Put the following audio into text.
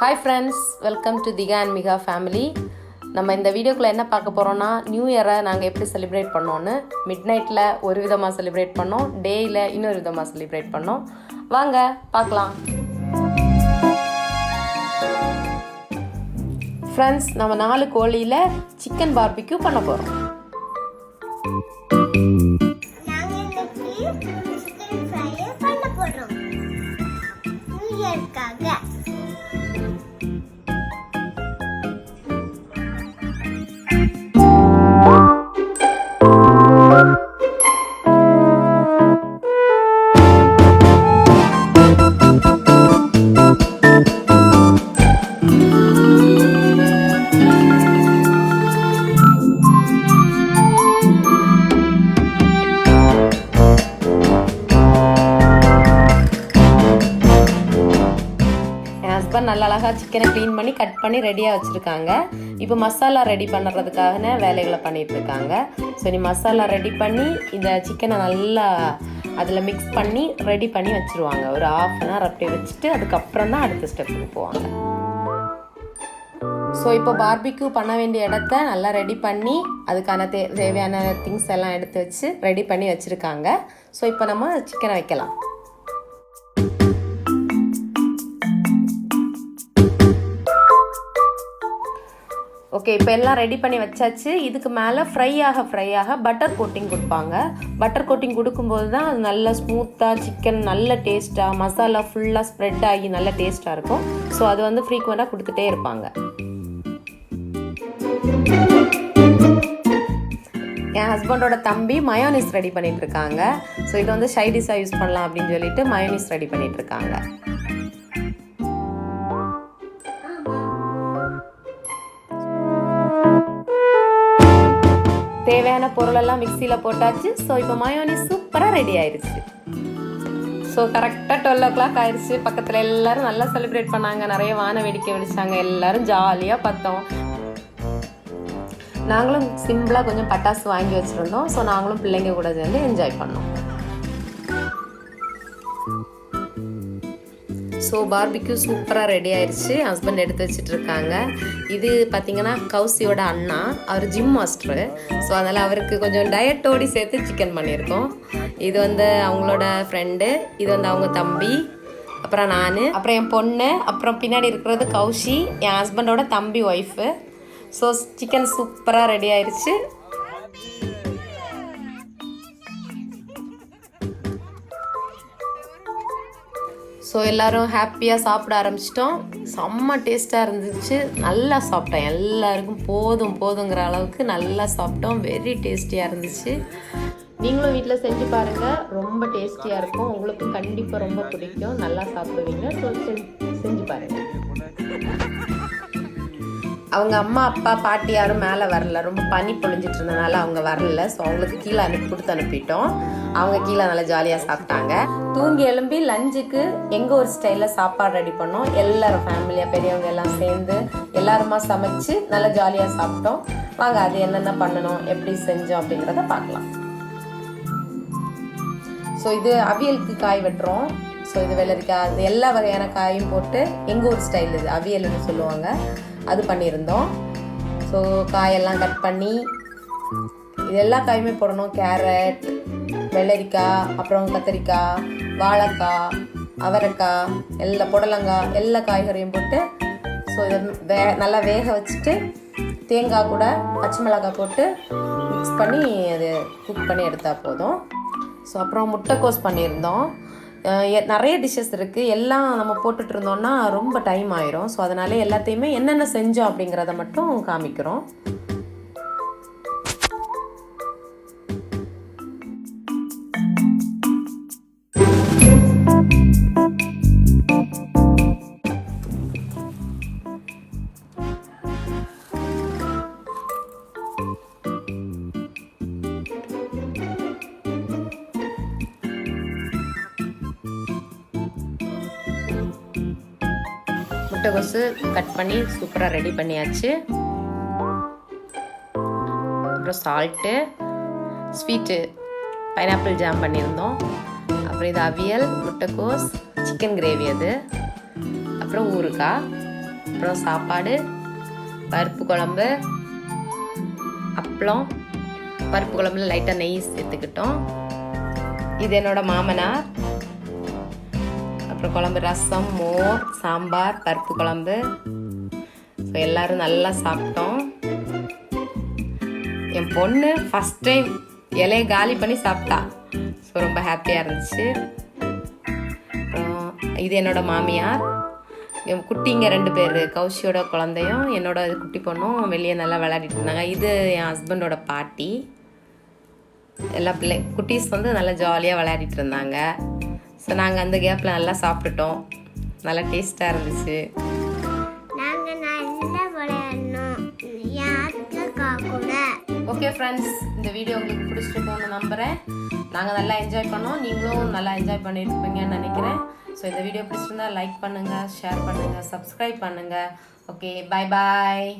Hi friends, welcome to Tikka and Mikaa family. நம்ம இந்த வீடியோக்குள்ள என்ன பார்க்க போறோம்னா நியூ இயரை நாங்கள் எப்படி செலிப்ரேட் பண்ணோம்னு மிட்நைட்டில் ஒரு விதமாக செலிப்ரேட் பண்ணோம், டேயில் இன்னொரு விதமாக செலிப்ரேட் பண்ணோம். வாங்க பார்க்கலாம். ஃப்ரெண்ட்ஸ், நம்ம 4 கோழியில் சிக்கன் பார்பிக்யூ பண்ண போகிறோம். நல்ல அழகாக சிக்கனை க்ளீன் பண்ணி கட் பண்ணி ரெடியாக வச்சுருக்காங்க. இப்போ மசாலா ரெடி பண்ணுறதுக்காக வேலைகளை பண்ணிகிட்டு இருக்காங்க. ஸோ நீ மசாலா ரெடி பண்ணி இந்த சிக்கனை நல்லா அதில் மிக்ஸ் பண்ணி ரெடி பண்ணி வச்சுருவாங்க. ஒரு ½ hour அப்படியே வச்சுட்டு அதுக்கப்புறம் தான் அடுத்த ஸ்டெப்புக்கு போவாங்க. ஸோ இப்போ பார்பிக்யூ பண்ண வேண்டிய இடத்த நல்லா ரெடி பண்ணி அதுக்கான தேவையான திங்ஸ் எல்லாம் எடுத்து வச்சு ரெடி பண்ணி வச்சுருக்காங்க. ஸோ இப்போ நம்ம சிக்கனை வைக்கலாம். ஓகே, இப்போ எல்லாம் ரெடி பண்ணி வச்சாச்சு. இதுக்கு மேலே ஃப்ரை ஆக பட்டர் கோட்டிங் கொடுப்பாங்க. பட்டர் கோட்டிங் கொடுக்கும்போது தான் அது நல்ல ஸ்மூத்தாக சிக்கன் நல்ல டேஸ்ட்டாக மசாலா ஃபுல்லாக ஸ்ப்ரெட் ஆகி நல்ல டேஸ்ட்டாக இருக்கும். ஸோ அது வந்து ஃப்ரீக்வெண்ட்டாக கொடுத்துட்டே இருப்பாங்க. என் ஹஸ்பண்டோட தம்பி மயோனிஸ் ரெடி பண்ணிட்டு இருக்காங்க. ஸோ இதை வந்து சைடிஷாக யூஸ் பண்ணலாம் அப்படின்னு சொல்லிட்டு மயோனிஸ் ரெடி பண்ணிட்டு இருக்காங்க. தேவையான பொருளெல்லாம் மிக்சியில் போட்டாச்சு. ஸோ இப்போ மயோனிஸ் சூப்பராக ரெடி ஆயிடுச்சு. ஸோ கரெக்டாக 12 o'clock ஆயிடுச்சு. பக்கத்தில் எல்லோரும் நல்லா செலிப்ரேட் பண்ணாங்க. நிறைய வான வேடிக்கை வெடிச்சாங்க. எல்லோரும் ஜாலியாக பார்த்தோம். நாங்களும் சிம்பிளாக கொஞ்சம் பட்டாசு வாங்கி வச்சுருந்தோம். ஸோ நாங்களும் பிள்ளைங்க கூட சேர்ந்து என்ஜாய் பண்ணோம். ஸோ பார்பிக்யூ சூப்பராக ரெடி ஆயிடுச்சு. ஹஸ்பண்ட் எடுத்து வச்சுட்டு இருக்காங்க. இது பார்த்தீங்கன்னா கௌசியோட அண்ணா, அவர் ஜிம் மாஸ்டரு. ஸோ அதனால் அவருக்கு கொஞ்சம் டயட்டோடு சேர்த்து சிக்கன் பண்ணியிருக்கோம். இது வந்து அவங்களோட ஃப்ரெண்டு, இது வந்து அவங்க தம்பி, அப்புறம் நான், அப்புறம் என் பொண்ணு, அப்புறம் பின்னாடி இருக்கிறது கௌஷி, என் ஹஸ்பண்டோட தம்பி ஒய்ஃபு. ஸோ சிக்கன் சூப்பராக ரெடி ஆயிடுச்சு. ஸோ எல்லோரும் ஹாப்பியாக சாப்பிட ஆரம்பிச்சிட்டோம். செம்ம டேஸ்ட்டாக இருந்துச்சு. நல்லா சாப்பிட்டோம். எல்லாருக்கும் போதுங்கிற அளவுக்கு நல்லா சாப்பிட்டோம். வெரி டேஸ்டியாக இருந்துச்சு. நீங்களும் வீட்டில் செஞ்சு பாருங்கள். ரொம்ப டேஸ்டியாக இருக்கும். உங்களுக்கும் கண்டிப்பாக ரொம்ப பிடிக்கும். நல்லா சாப்பிடுவீங்க. ஸோ செஞ்சு பாருங்கள். அவங்க அம்மா அப்பா பாட்டி யாரும் மேலே வரல. ரொம்ப பனி பொழிஞ்சிட்டு இருந்தனால அவங்க வரல. ஸோ அவங்களுக்கு கீழே கொடுத்து அனுப்பிட்டோம். அவங்க கீழே நல்லா ஜாலியாக சாப்பிட்டாங்க. தூங்கி எழும்பி லஞ்சுக்கு எங்கள் ஒரு ஸ்டைலில் சாப்பாடு ரெடி பண்ணோம். எல்லோரும் ஃபேமிலியாக பெரியவங்க எல்லாம் சேர்ந்து எல்லாருமா சமைச்சு நல்லா ஜாலியாக சாப்பிட்டோம். வாங்க அது என்னென்ன பண்ணணும், எப்படி செஞ்சோம் அப்படிங்கிறத பார்க்கலாம். ஸோ இது அவியலுக்கு காய் வெட்டுறோம். ஸோ இது வெள்ளரிக்காய், அது எல்லா வகையான காயும் போட்டு எங்கள் ஊர் ஸ்டைல் இது அவியல்னு சொல்லுவாங்க, அது பண்ணியிருந்தோம். ஸோ காயெல்லாம் கட் பண்ணி இது எல்லா காயுமே போடணும். கேரட், வெள்ளரிக்காய், அப்புறம் கத்திரிக்காய், வாழைக்காய், அவரைக்காய், எல்லா புடலங்காய், எல்லா காய்கறியும் போட்டு ஸோ இதை நல்லா வேக வச்சுட்டு தேங்காய் கூட பச்சை மிளகாய் போட்டு மிக்ஸ் பண்ணி அது குக் பண்ணி எடுத்தால் போதும். ஸோ அப்புறம் முட்டைக்கோஸ் பண்ணியிருந்தோம். நிறைய டிஷ்ஷஸ் இருக்குது. எல்லாம் நம்ம போட்டுட்டு இருந்தோம்னா ரொம்ப டைம் ஆயிரும். ஸோ அதனால எல்லாத்தையுமே என்னென்ன செஞ்சோம் அப்படிங்கிறத மட்டும் காமிக்கிறோம். முட்டைகோசு கட் பண்ணி சூப்பராக ரெடி பண்ணியாச்சு. அப்புறம் சால்ட்டு, ஸ்வீட்டு பைனாப்பிள் ஜாம் பண்ணியிருந்தோம். அப்புறம் இது அவியல், முட்டைக்கோஸ், சிக்கன் கிரேவி, அது அப்புறம் ஊறுகாய், அப்புறம் சாப்பாடு, பருப்பு குழம்பு, அப்பளம். பருப்பு குழம்புல லைட்டாக நெய் சேர்த்துக்கிட்டோம். இது என்னோட மாமனார். அப்புறம் குழம்பு, ரசம், மோர், சாம்பார், பருப்பு குழம்பு. ஸோ எல்லோரும் நல்லா சாப்பிட்டோம். என் பொண்ணு ஃபஸ்ட் டைம் இலையை காலி பண்ணி சாப்பிட்டா. ஸோ ரொம்ப ஹாப்பியாக இருந்துச்சு. அப்புறம் இது என்னோட மாமியார். என் குட்டிங்க 2 பேர், கௌஷியோட குழந்தையும் என்னோட குட்டி பொண்ணும் வெளியே நல்லா விளையாடிட்டு இருந்தாங்க. இது என் ஹஸ்பண்டோட பாட்டி. எல்லா குட்டீஸ் நல்லா ஜாலியாக விளையாடிட்டு இருந்தாங்க. ஸோ நாங்கள் அந்த கேப்பில் நல்லா சாப்பிட்டுட்டோம். நல்லா டேஸ்ட்டாக இருந்துச்சு. ஓகே ஃப்ரெண்ட்ஸ், இந்த வீடியோ உங்களுக்கு பிடிச்சிருக்கோன்னு நம்புகிறேன். நாங்கள் நல்லா என்ஜாய் பண்ணோம், நீங்களும் நல்லா என்ஜாய் பண்ணியிருப்பீங்கன்னு நினைக்கிறேன். ஸோ இந்த வீடியோ பிடிச்சிருந்தா லைக் பண்ணுங்கள், ஷேர் பண்ணுங்கள், சப்ஸ்கிரைப் பண்ணுங்கள். ஓகே, பாய் பாய்.